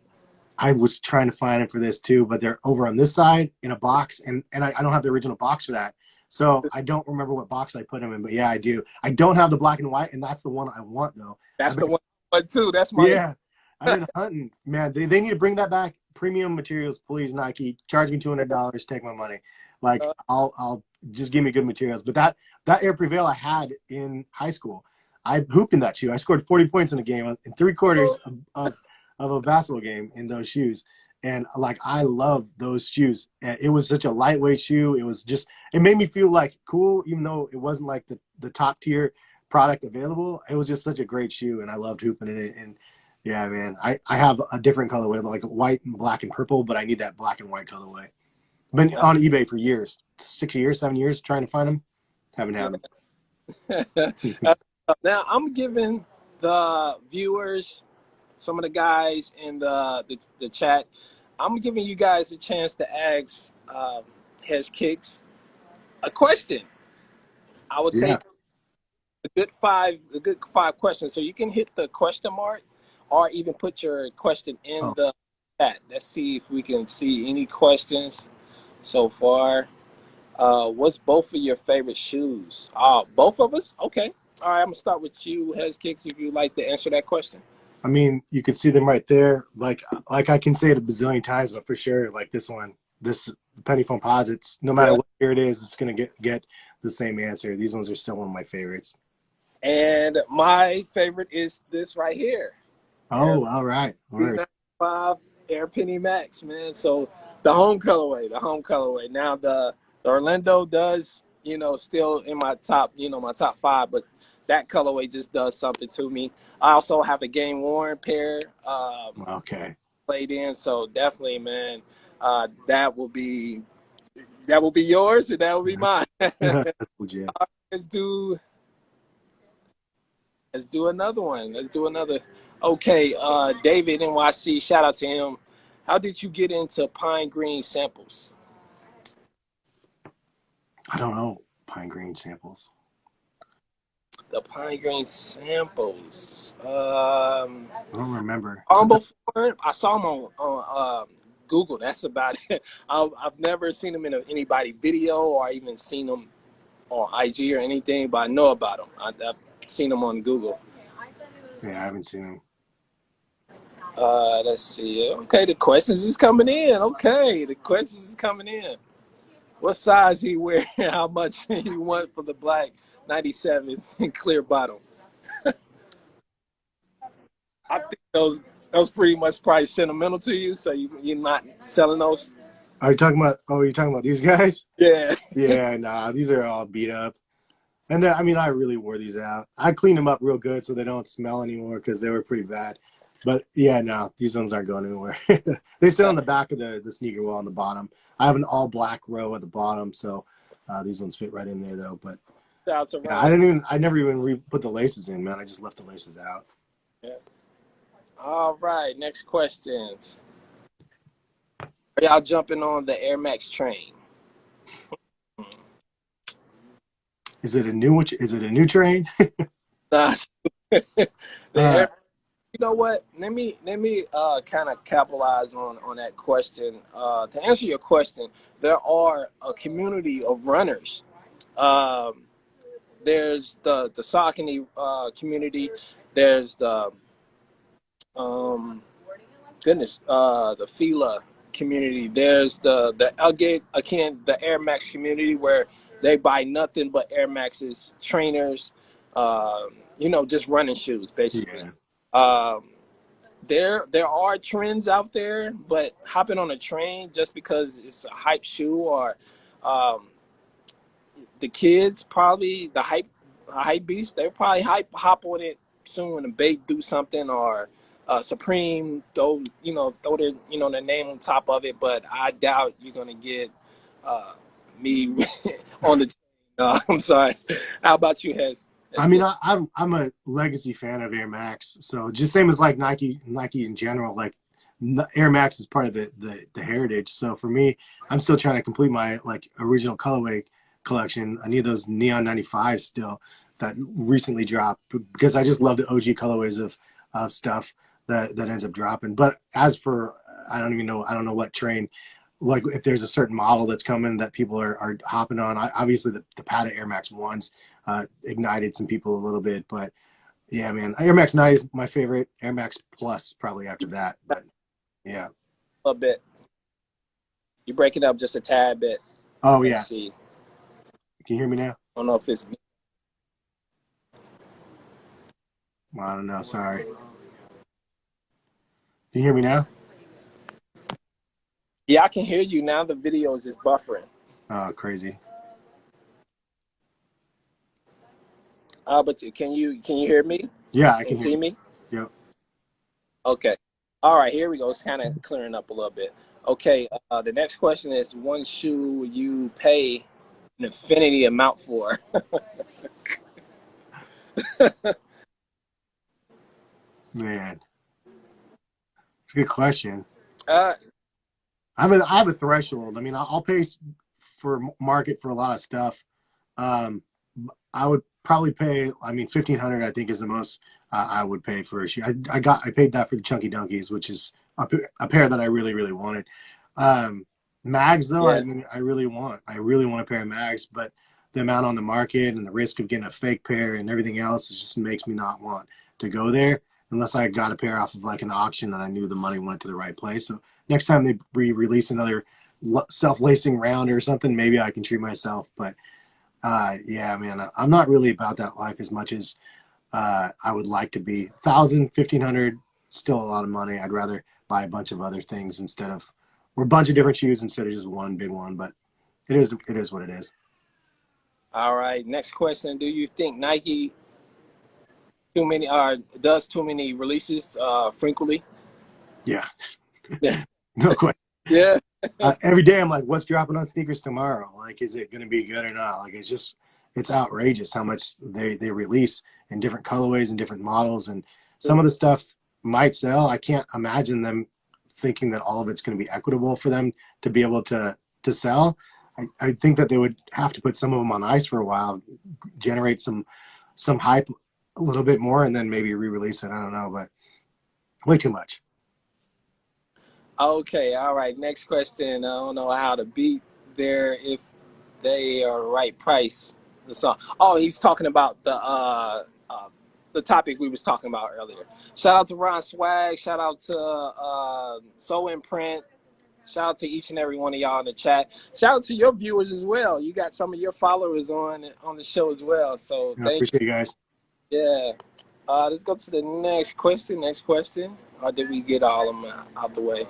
I was trying to find them for this too, but they're over on this side in a box, and I don't have the original box for that. So I don't remember what box I put them in, but yeah, I do. I don't have the black and white, and that's the one I want though.
That's the one too. That's my
I've been hunting, man. They need to bring that back. Premium materials, please, Nike. Charge me $200. Take my money. Like I'll just give me good materials. But that Air Prevail I had in high school, I hooped in that shoe. I scored 40 points in a game in 3/4 of a basketball game in those shoes. And like, I love those shoes. It was such a lightweight shoe. It made me feel like cool, even though it wasn't like the top tier product available. It was just such a great shoe, and I loved hooping in it. And yeah, man, I have a different colorway, like white and black and purple, but I need that black and white colorway. Been on eBay for years, 6 years, 7 years, trying to find them. Haven't had them.
Now I'm giving the viewers some of the guys in the chat. I'm giving you guys a chance to ask Hez Kicks a question. I would
Yeah.
take a good five questions. So you can hit the question mark, or even put your question in
Oh,
the chat. Let's see if we can see any questions so far. What's both of your favorite shoes? Both of us? Okay. All right, I'm gonna start with you, Hez Kicks, if you'd like to answer that question.
I mean, you could see them right there. Like I can say it a bazillion times, but for sure, like this one, this penny Foamposites, no matter
Yeah.
what year it is, it's gonna get the same answer. These ones are still one of my favorites.
And my favorite is this right here. Air
Oh, all right. Word.
395 Air Penny Max, man. So the home colorway, the home colorway. Now the Orlando does, still in my top, my top five, but that colorway just does something to me. I also have a game worn pair
Okay.
played in, so definitely, man, that will be yours and that will be mine.
That's legit.
Let's do Let's do another one. Let's do another. Okay, David NYC, shout out to him. How did you get into pine green samples?
I don't know. Pine green samples.
The pine green samples.
I don't remember.
Before I saw them on Google. That's about it. I've never seen them in anybody video or even seen them on IG or anything, but I know about them. I've seen them on Google.
Yeah, I haven't seen them.
Let's see. Okay, the questions is coming in. Okay, the questions is coming in. What size he wear? How much he want for the black 97s and clear bottom? I think those pretty much probably sentimental to you, so you're not selling those.
Are you talking about? Oh, you're talking about these guys?
Yeah.
Yeah, nah, these are all beat up. And I mean, I really wore these out. I cleaned them up real good so they don't smell anymore because they were pretty bad. But yeah, no, these ones aren't going anywhere. They sit on the back of the sneaker wall on the bottom. I have an all black row at the bottom, so these ones fit right in there though. But
Shout out to
yeah,
Ron.
I never even put the laces in, man. I just left the laces out.
Yeah. All right, next questions. Are y'all jumping on the Air Max train?
Is it a new? Is it a new train?
Nah. The
uh,
Air, you know what? Let me kind of capitalize on that question. To answer your question, there are a community of runners. Um, there's the Saucony community. There's the the Fila community. There's again the Air Max community where they buy nothing but Air Maxes, trainers, just running shoes basically.
yeah.
Um, there are trends out there, but hopping on a train just because it's a hype shoe or um, the kids probably the hype beast, they probably hop on it soon when the bait do something or Supreme throw their name on top of it, but I doubt you're gonna get me on the I'm sorry. How about you, Hez?
I mean, I'm a legacy fan of Air Max, so just same as like Nike in general. Like Air Max is part of the heritage. So for me, I'm still trying to complete my like original colorway collection. I need those Neon 95s still that recently dropped because I just love the OG colorways of stuff that ends up dropping. But as for I don't know what train. Like if there's a certain model that's coming that people are hopping on, obviously the Pata Air Max ones ignited some people a little bit, but yeah, man, Air Max 90 is my favorite. Air Max Plus probably after that, but yeah.
A bit. You're breaking up just a tad bit.
Oh
Let's
yeah,
see.
can you hear me now?
I don't know if it's me.
Well, I don't know. Sorry. Can you hear me now?
Yeah, I can hear you now. The video is just buffering.
Oh, crazy.
But can you hear me
Yeah, I
and
can hear
see
you.
me?
Yep.
Okay. All right, here we go. It's kind of clearing up a little bit. Okay, the next question is one shoe you pay an infinity amount for.
Man. It's a good question.
Uh,
I have a threshold. I mean, I'll pay for market for a lot of stuff. Um, I would probably pay. I mean, 1,500 I think is the most I would pay for a shoe. I paid that for the Chunky Dunkies, which is a pair that I really wanted. Mags though,
yeah.
I mean, I really want a pair of mags, but the amount on the market and the risk of getting a fake pair and everything else, it just makes me not want to go there unless I got a pair off of like an auction and I knew the money went to the right place. So next time they release another self-lacing round or something, maybe I can treat myself. But yeah, man, I'm not really about that life as much as I would like to be. 1,000, 1,500, still a lot of money. I'd rather buy a bunch of other things instead of, or a bunch of different shoes instead of just one big one. But it is what it is.
All right. Next question. Do you think Nike does too many releases frequently?
Yeah,
Yeah.
no question.
Yeah.
Every day I'm like, what's dropping on sneakers tomorrow? Like, is it going to be good or not? Like, it's outrageous how much they release in different colorways and different models. And some of the stuff might sell. I can't imagine them thinking that all of it's going to be equitable for them to be able to sell. I think that they would have to put some of them on ice for a while, generate some hype a little bit more, and then maybe re-release it. I don't know, but way too much.
Okay, all right. Next question. I don't know how to beat there if they are right price. The song. Oh, he's talking about the topic we was talking about earlier. Shout out to Ron Swag. Shout out to So Imprint. Shout out to each and every one of y'all in the chat. Shout out to your viewers as well. You got some of your followers on the show as well. So
I
thank
appreciate you guys.
you. Yeah. Let's go to the next question. Next question. Or did we get all of them out the way?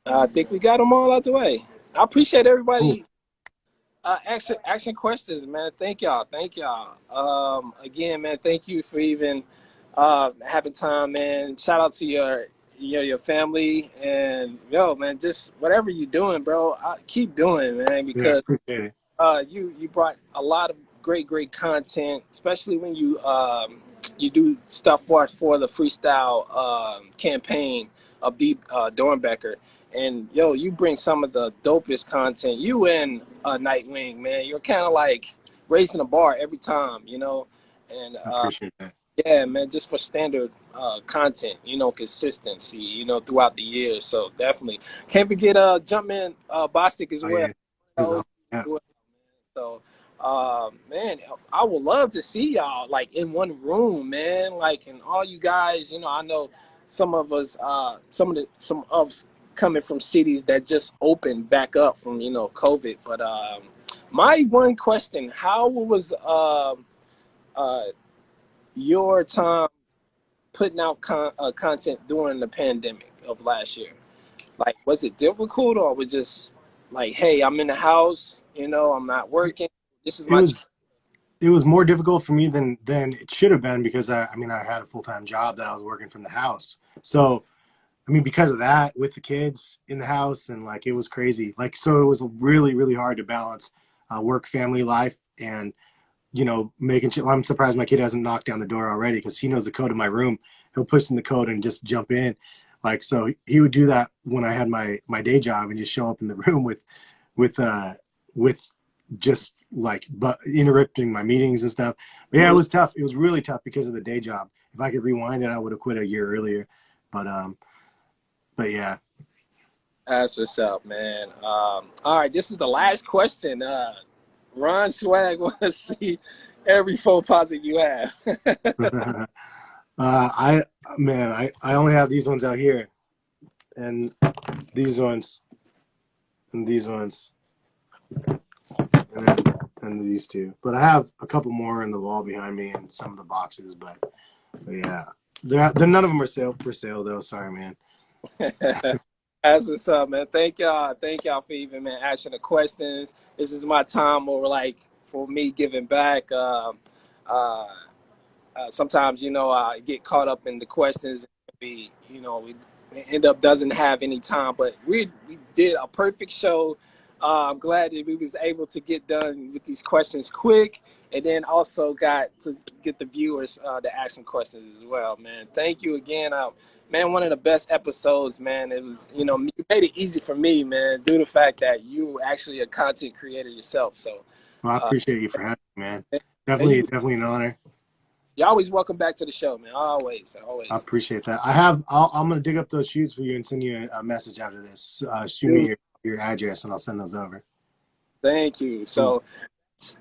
I think we got them all out the way. I appreciate
Cool.
everybody asking questions, man. Thank y'all. Again, man, thank you for even having time, man. Shout out to your family and man, just whatever you're doing, bro. Keep doing, man,
Yeah,
because
appreciate it.
you brought a lot of great content, especially when you do stuff for the freestyle campaign of Deep Dornbecker. And you bring some of the dopest content. You and Nightwing, man, you're kind of like raising the bar every time, And
I appreciate that.
yeah, man, just for standard content, consistency, throughout the years. So definitely can't forget Jumpman Bostic as
Oh
well.
yeah, he's a, yeah.
So, man, I would love to see y'all like in one room, man. Like, and all you guys, I know some of us, some of us coming from cities that just opened back up from COVID. But my one question: how was your time putting out content during the pandemic of last year? Like, was it difficult, or was just like, hey, I'm in the house, I'm not working. This is
It
my
was more difficult for me than it should have been because I mean I had a full-time job that I was working from the house. So I mean because of that with the kids in the house and like it was crazy. Like so it was really hard to balance work family life and making sure. I'm surprised my kid hasn't knocked down the door already because he knows the code of my room. He'll push in the code and just jump in. Like so he would do that when I had my day job and just show up in the room with just like but interrupting my meetings and stuff. But yeah, it was tough. It was really tough because of the day job. If I could rewind it, I would have quit a year earlier. But yeah.
That's what's up, man. All right, this is the last question. Ron Swag want to see every Foamposite you have.
I man, I only have these ones out here, and these ones, and these ones, and these two. But I have a couple more in the wall behind me and some of the boxes. But yeah, they're none of them are for sale though. Sorry, man.
That's what's up, man. Thank y'all for even asking the questions. This is my time over like for me giving back. Sometimes I get caught up in the questions. We end up doesn't have any time, but we did a perfect show. I'm glad that we was able to get done with these questions quick, and then also got to get the viewers to ask some questions as well, man. Thank you again. Man, one of the best episodes, man. It was, you know, you made it easy for me, man, due to the fact that you actually a content creator yourself. So,
Well, I appreciate you for having me, man.
and you,
Definitely an honor.
you're always welcome back to the show, man. Always,
I
always.
appreciate that. I'm gonna dig up those shoes for you and send you a message after this. Shoot me your address and I'll send those over.
Thank you. So,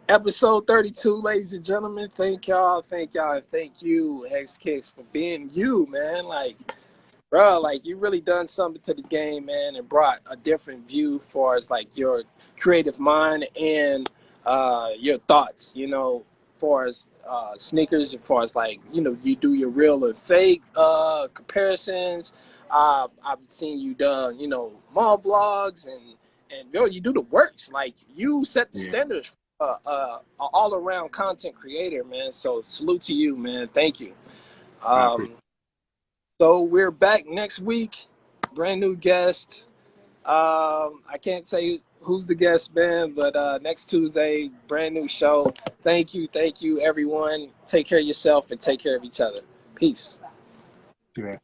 episode 32, ladies and gentlemen. Thank y'all, and thank you, X Kicks, for being you, man. Like, bro, like you really done something to the game, man, and brought a different view for as like your creative mind and your thoughts, you know, for as sneakers, as far as like, you know, you do your real and fake comparisons. I've seen you done, you know, mall vlogs and yo, you do the works. Like you set the standards for all around content creator, man. So salute to you, man. Thank you. So we're back next week, brand new guest. I can't say who's the guest, man, but next Tuesday, brand new show. Thank you, everyone. Take care of yourself and take care of each other. Peace.
See you, man.